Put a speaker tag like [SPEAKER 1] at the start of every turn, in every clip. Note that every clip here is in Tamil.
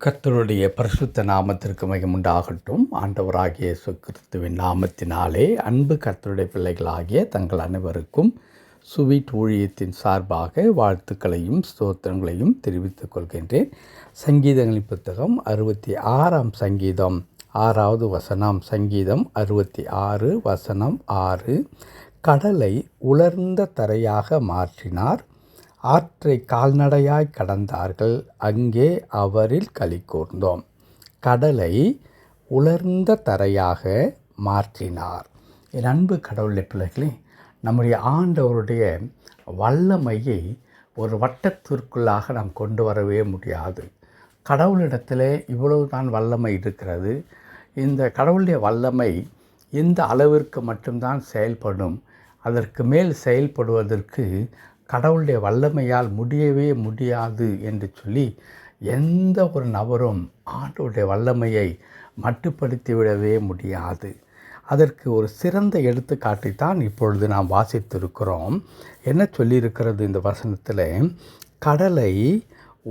[SPEAKER 1] கர்த்தருடைய பரிசுத்த நாமத்திற்கு மகிமுண்டாகட்டும். ஆண்டவராகிய இயேசு கிறிஸ்துவின் நாமத்தினாலே அன்பு கர்த்தருடைய பிள்ளைகளாகிய தங்கள் அனைவருக்கும் சுவீட் ஊழியத்தின் சார்பாக வாழ்த்துக்களையும் ஸ்தோத்திரங்களையும் தெரிவித்துக் கொள்கின்றேன். சங்கீதங்களின் புத்தகம் 66 சங்கீதம் 6வது வசனம். சங்கீதம் 66 வசனம் 6. கடலை உலர்ந்த தரையாக மாற்றினார், ஆற்றை கால்நடையாய் கடந்தார்கள், அங்கே அவரில் களி கூர்ந்தோம். கடலை உலர்ந்த தரையாக மாற்றினார். என் அன்பு கடவுளுடைய பிள்ளைகளே, நம்முடைய ஆண்டவருடைய வல்லமையை ஒரு வட்டத்திற்குள்ளாக நாம் கொண்டு வரவே முடியாது. கடவுளிடத்தில் இவ்வளவு தான் வல்லமை இருக்கிறது. இந்த கடவுளுடைய வல்லமை இந்த அளவிற்கு மட்டும்தான் செயல்படும். அதற்கு மேல் செயல்படுவதற்கு கடவுளுடைய வல்லமையால் முடியவே முடியாது என்று சொல்லி எந்த ஒரு நபரும் ஆண்டவருடைய வல்லமையை மட்டுப்படுத்தி விடவே முடியாது. அதற்கு ஒரு சிறந்த எடுத்துக்காட்டைத்தான் இப்பொழுது நாம் வாசித்திருக்கிறோம். என்ன சொல்லியிருக்கிறது இந்த வசனத்தில்? கடலை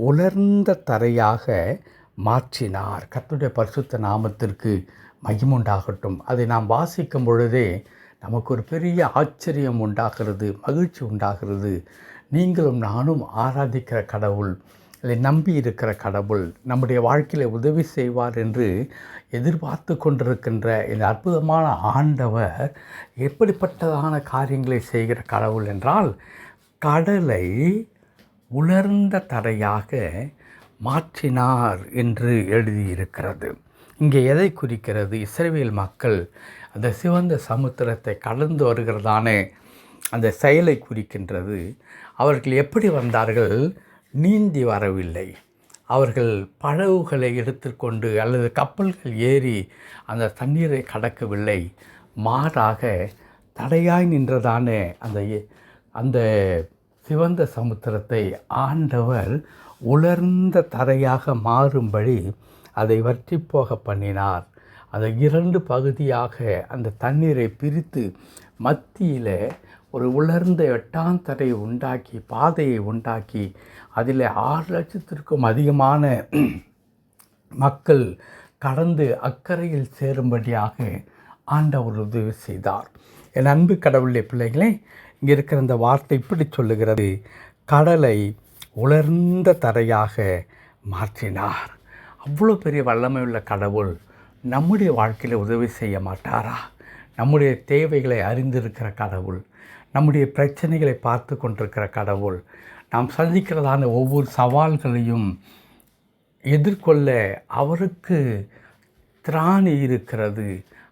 [SPEAKER 1] உலர்ந்த தரையாக மாற்றினார். கர்த்தருடைய பரிசுத்த நாமத்திற்கு மகிமுண்டாகட்டும். அதை நாம் வாசிக்கும் பொழுதே நமக்கு ஒரு பெரிய ஆச்சரியம் உண்டாகிறது, மகிழ்ச்சி உண்டாகிறது. நீங்களும் நானும் ஆராதிக்கிற கடவுள், இல்லை நம்பி இருக்கிற கடவுள் நம்முடைய வாழ்க்கையில் உதவி செய்வார் என்று எதிர்பார்த்து கொண்டிருக்கின்ற இந்த அற்புதமான ஆண்டவர் எப்படிப்பட்டதான காரியங்களை செய்கிற கடவுள் என்றால், கடலை உலர்ந்த தரையாக மாற்றினார் என்று எழுதியிருக்கிறது. இங்கே எதை குறிக்கிறது? இஸ்ரவேல் மக்கள் அந்த சிவந்த சமுத்திரத்தை கடந்து வருகிறதான அந்த செயலை குறிக்கின்றது. அவர்கள் எப்படி வந்தார்கள்? நீந்தி வரவில்லை. அவர்கள் படகுகளை எடுத்துக்கொண்டு அல்லது கப்பல்கள் ஏறி அந்த தண்ணீரை கடக்கவில்லை. மாறாக தடையாய் நின்றதான அந்த சிவந்த சமுத்திரத்தை ஆண்டவர் உலர்ந்த தரையாக மாறும்படி அதை வற்றி போக பண்ணினார். அதை 2 பகுதியாக அந்த தண்ணீரை பிரித்து மத்தியில் ஒரு உலர்ந்த வெட்டாந்தரை உண்டாக்கி, பாதையை உண்டாக்கி, அதில் 6 லட்சத்திற்கும் அதிகமான மக்கள் கடந்து அக்கறையில் சேரும்படியாக ஆண்டவர் உதவி செய்தார். என் அன்பு கடவுளுடைய பிள்ளைகளே, இங்கே இருக்கிற அந்த வார்த்தை இப்படி சொல்லுகிறது: கடலை உலர்ந்த தரையாக மாற்றினார். அவ்வளோ பெரிய வல்லமை உள்ள கடவுள் நம்முடைய வாழ்க்கையில் உதவி செய்ய மாட்டாரா? நம்முடைய தேவைகளை அறிந்திருக்கிற கடவுள், நம்முடைய பிரச்சனைகளை பார்த்து கொண்டிருக்கிற கடவுள், நாம் சந்திக்கிறதான ஒவ்வொரு சவால்களையும் எதிர்கொள்ள அவருக்கு திராணி இருக்கிறது,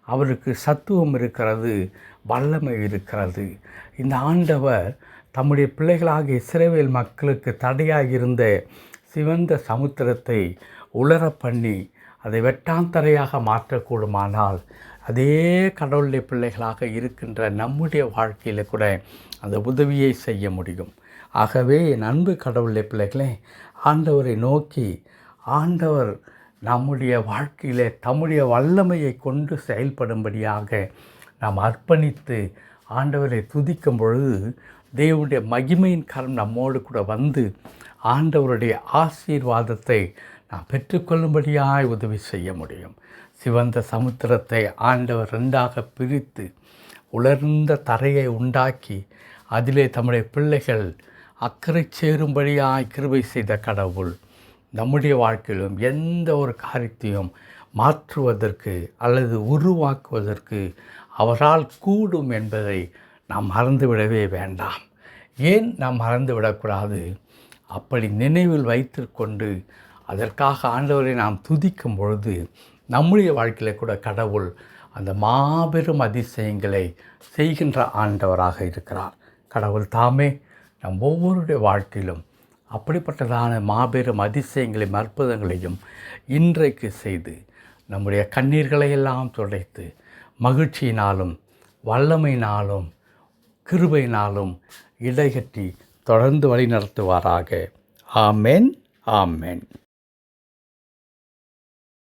[SPEAKER 1] அவருக்கு சத்துவம் இருக்கிறது, வல்லமை இருக்கிறது. இந்த ஆண்டவர் தம்முடைய பிள்ளைகளாக இஸ்ரவேல் மக்களுக்கு தடையாக இருந்த சிவந்த சமுத்திரத்தை உலர பண்ணி அதை வெட்டாந்தரையாக மாற்றக்கூடுமானால், அதே கடவுளுடைய பிள்ளைகளாக இருக்கின்ற நம்முடைய வாழ்க்கையில் கூட அந்த உதவியை செய்ய முடியும். ஆகவே என் அன்பு கடவுளுடைய பிள்ளைகளே, ஆண்டவரை நோக்கி ஆண்டவர் நம்முடைய வாழ்க்கையில் தம்முடைய வல்லமையை கொண்டு செயல்படும்படியாக நாம் அர்ப்பணித்து ஆண்டவரை துதிக்கும் பொழுது தேவனுடைய மகிமையின் கரம் நம்மோடு கூட வந்து ஆண்டவருடைய ஆசீர்வாதத்தை நாம் பெற்றுக்கொள்ளும்படியாய் உதவி செய்ய முடியும். சிவந்த சமுத்திரத்தை ஆண்டவர் 2ஆக பிரித்து உலர்ந்த தரையை உண்டாக்கி அதிலே தம்முடைய பிள்ளைகள் அக்கறை சேரும்படியாய் கிருபை செய்த கடவுள் நம்முடைய வாழ்க்கையிலும் எந்த ஒரு காரியத்தையும் மாற்றுவதற்கு அல்லது உருவாக்குவதற்கு அவரால் கூடும் என்பதை நாம் மறந்துவிடவே வேண்டாம். ஏன் நாம் மறந்துவிடக்கூடாது? அப்படி நினைவில் வைத்து கொண்டு அதற்காக ஆண்டவரை நாம் துதிக்கும் பொழுது நம்முடைய வாழ்க்கையில் கூட கடவுள் அந்த மாபெரும் அதிசயங்களை செய்கின்ற ஆண்டவராக இருக்கிறார். கடவுள் தாமே நம் ஒவ்வொருடைய வாழ்க்கையிலும் அப்படிப்பட்டதான மாபெரும் அதிசயங்களையும் அற்புதங்களையும் இன்றைக்கு செய்து நம்முடைய கண்ணீர்களை எல்லாம் துடைத்து மகிழ்ச்சியினாலும் வல்லமையினாலும் கிருபையினாலும் இடைகட்டி தொடர்ந்து வழி நடத்துவாராக. ஆமென், ஆமென்.